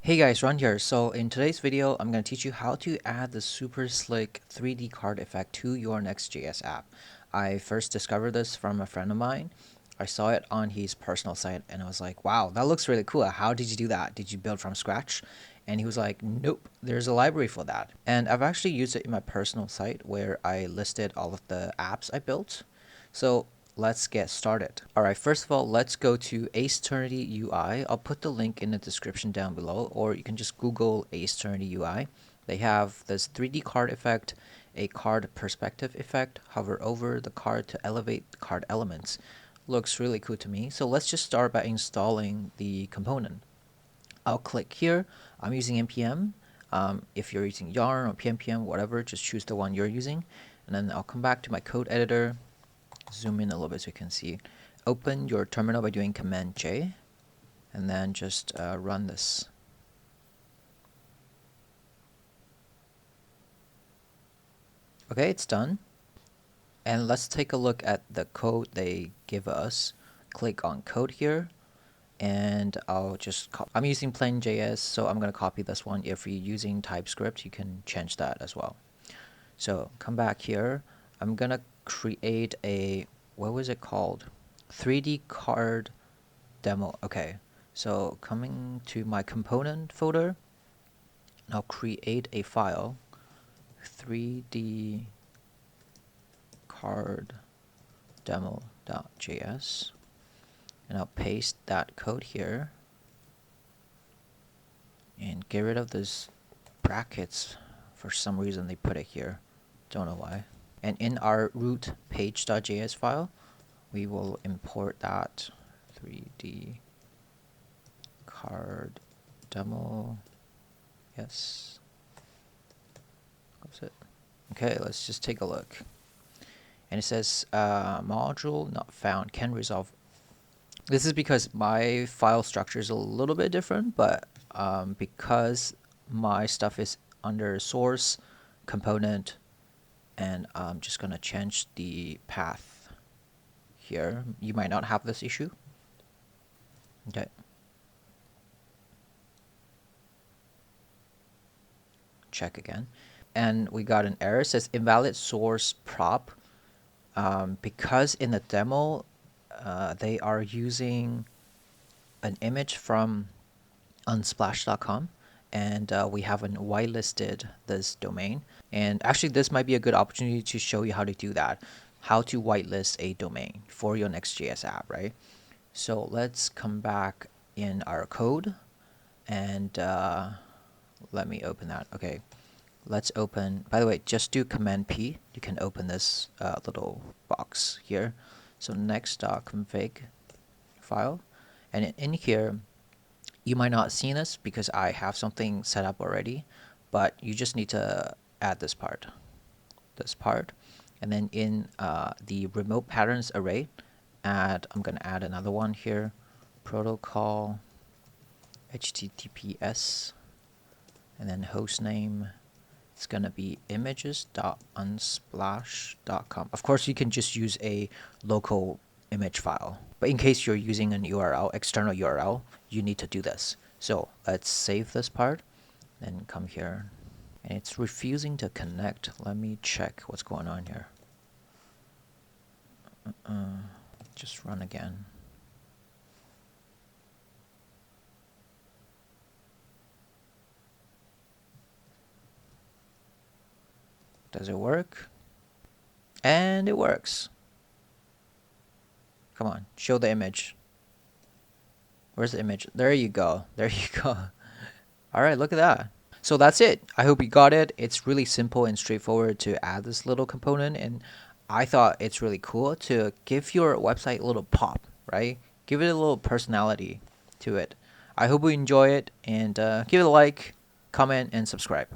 Hey guys, Ron here. So in today's video, I'm going to teach you how to add the super slick 3D card effect to your Next.js app. I first discovered this from a friend of mine. I saw it on his personal site and I was like, wow, that looks really cool. How did you do that? Did you build from scratch? And he was like, nope, there's a library for that. And I've actually used it in my personal site where I listed all of the apps I built. So let's get started. Alright, first of all, let's go to Ace UI. I'll put the link in the description down below, or you can just Google Ace UI. They have this 3D card effect, a card perspective effect, hover over the card to elevate the card elements. Looks really cool to me. So let's just start by installing the component. I'll click here. I'm using npm. If you're using yarn or pnpm, whatever, just choose the one you're using. And then I'll come back to my code editor. Zoom in a little bit so you can see. Open your terminal by doing Command J, and then just run this. Okay, it's done. And let's take a look at the code they give us. Click on code here, and I'll just I'm using plain JS, so I'm going to copy this one. If you're using TypeScript, you can change that as well. So come back here. I'm going to create a, what was it called? 3D card demo. Okay, so coming to my component folder, I'll create a file, 3D card demo.js, and I'll paste that code here and get rid of those brackets. For some reason they put it here, don't know why. And in our root page.js file, we will import that 3D card demo. Yes. That's it. Okay, let's just take a look. And it says module not found, can resolve. This is because my file structure is a little bit different, but because my stuff is under source, component, and I'm just going to change the path here. You might not have this issue. Okay. Check again. And we got an error. It says invalid source prop. Because in the demo, they are using an image from Unsplash.com, and we haven't whitelisted this domain. And actually, this might be a good opportunity to show you how to do that, how to whitelist a domain for your Next.js app, right? So let's come back in our code, and let me open that. Okay. Let's open, by the way, just do Command P. You can open this little box here. So next.config file. And in here, you might not see this because I have something set up already, but you just need to add this part. And then in the remote patterns array, I'm going to add another one here, protocol, HTTPS, and then hostname. It's going to be images.unsplash.com. Of course, you can just use a local image file. But in case you're using an URL, external URL, you need to do this. So let's save this part, then come here. And it's refusing to connect. Let me check what's going on here. Just run again. Does it work? And it works. Come on, show the image. Where's the image? There you go. There you go. All right, look at that. So that's it. I hope you got it. It's really simple and straightforward to add this little component, and I thought it's really cool to give your website a little pop, right? Give it a little personality to it. I hope you enjoy it, and give it a like, comment, and subscribe.